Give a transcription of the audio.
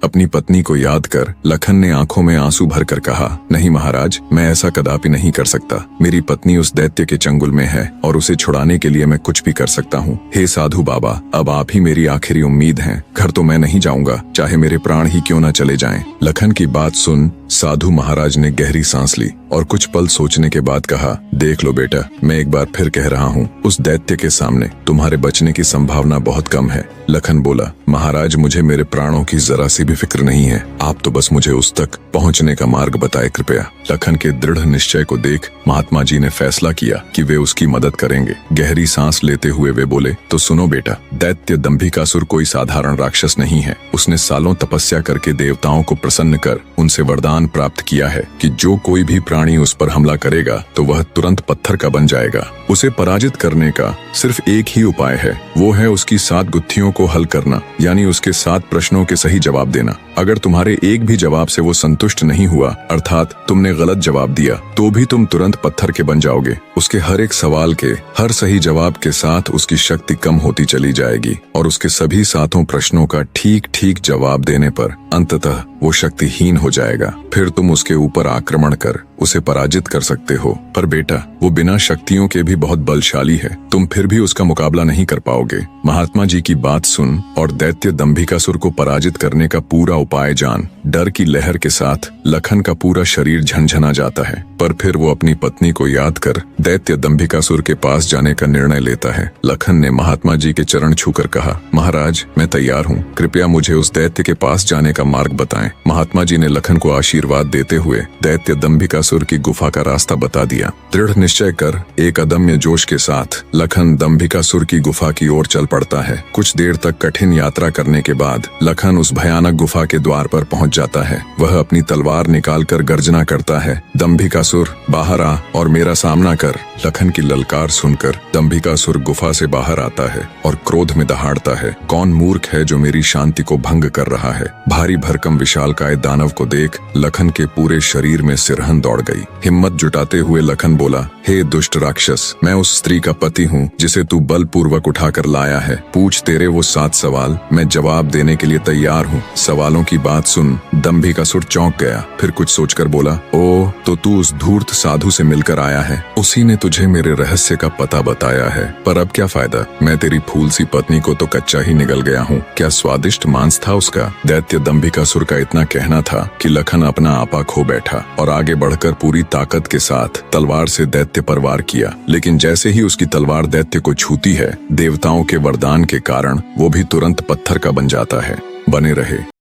अपनी पत्नी को याद कर लखन ने आंखों में आंसू भरकर कहा, नहीं महाराज, मैं ऐसा कदापि नहीं कर सकता। मेरी पत्नी उस दैत्य के चंगुल में है और उसे छुड़ाने के लिए मैं कुछ भी कर सकता हूँ। हे साधु बाबा, अब आप ही मेरी आखिरी उम्मीद हैं। घर तो मैं नहीं जाऊंगा, चाहे मेरे प्राण ही क्यों न चले जाएं। लखन की बात सुन साधु महाराज ने गहरी सांस ली और कुछ पल सोचने के बाद कहा, देख लो बेटा, मैं एक बार फिर कह रहा हूँ, उस दैत्य के सामने तुम्हारे बचने की संभावना बहुत कम है। लखन बोला, महाराज, मुझे मेरे प्राणों की जरा सी भी फिक्र नहीं है, आप तो बस मुझे उस तक पहुँचने का मार्ग बताए कृपया। लखन के दृढ़ निश्चय को देख महात्मा जी ने फैसला किया कि वे उसकी मदद करेंगे। गहरी सांस लेते हुए वे बोले, तो सुनो बेटा, दैत्य दंभिकासुर कोई साधारण राक्षस नहीं है। उसने सालों तपस्या करके देवताओं को प्रसन्न कर उनसे वरदान प्राप्त किया है कि जो कोई भी प्राणी उस पर हमला करेगा तो वह तुरंत पत्थर का बन जाएगा। उसे पराजित करने का सिर्फ एक ही उपाय है, वो है उसकी 7 गुत्थियों को हल करना, यानी उसके 7 प्रश्नों के सही जवाब देना। अगर तुम्हारे एक भी जवाब से वो संतुष्ट नहीं हुआ, अर्थात तुमने गलत जवाब दिया, तो भी तुम तुरंत पत्थर के बन जाओगे। उसके हर एक सवाल के हर सही जवाब के साथ उसकी शक्ति कम होती चली जाएगी और उसके सभी 7 प्रश्नों का ठीक ठीक जवाब देने पर अंततः वो शक्तिहीन हो जाएगा। फिर तुम उसके ऊपर आक्रमण कर उसे पराजित कर सकते हो। पर बेटा, वो बिना शक्तियों के भी बहुत बलशाली है, तुम फिर भी उसका मुकाबला नहीं कर पाओगे। महात्मा जी की बात सुन और दैत्य दंभिकासुर को पराजित करने का पूरा उपाय जान। डर की लहर के साथ लखन का पूरा शरीर झनझना जाता है, पर फिर वो अपनी पत्नी को याद कर दैत्य दंभिकासुर के पास जाने का निर्णय लेता है। लखन ने महात्मा जी के चरण छूकर कहा, महाराज, मैं तैयार हूँ, कृपया मुझे उस दैत्य के पास जाने का मार्ग बताएं। महात्मा जी ने लखन को आशीर्वाद देते हुए दैत्य दंभिकासुर की गुफा का रास्ता बता दिया। दृढ़ निश्चय कर एक अदम्य जोश के साथ लखन दंभिकासुर की गुफा की ओर चल पड़ता है। कुछ देर तक कठिन यात्रा करने के बाद लखन उस भयानक गुफा के द्वार पर पहुंच जाता है। वह अपनी तलवार निकालकर गर्जना करता है, दंभिकासुर बाहर आ और मेरा सामना कर। लखन की ललकार सुनकर दंभिकासुर गुफा से बाहर आता है और क्रोध में दहाड़ता है, कौन मूर्ख है जो मेरी शांति को भंग कर रहा है। भारी भरकम विशालकाय दानव को देख लखन के पूरे शरीर में सिरहन दौड़ गई। हिम्मत जुटाते हुए लखन बोला, हे दुष्ट राक्षस, मैं उस स्त्री का पति हूँ जिसे तू बलपूर्वक उठाकर लाया है। पूछ तेरे वो 7 सवाल, मैं जवाब देने के लिए तैयार हूँ। सवालों की बात सुन दंभिकासुर चौंक गया, फिर कुछ सोचकर बोला, ओ, तो तू उस धूर्त साधु से मिलकर आया है, उसी ने तुझे मेरे रहस्य का पता बताया है। पर अब क्या फायदा, मैं तेरी फूल सी पत्नी को तो कच्चा ही निगल गया हूँ। क्या स्वादिष्ट मांस था उसका। दैत्य दंभिकासुर का इतना कहना था कि लखन अपना आपा खो बैठा और आगे बढ़कर पूरी ताकत के साथ तलवार से दैत्य पर वार किया। लेकिन जैसे ही उसकी तलवार दैत्य को छूती है, देवताओं के वरदान के कारण वो भी तुरंत पत्थर का बन जाता है। बने रहे।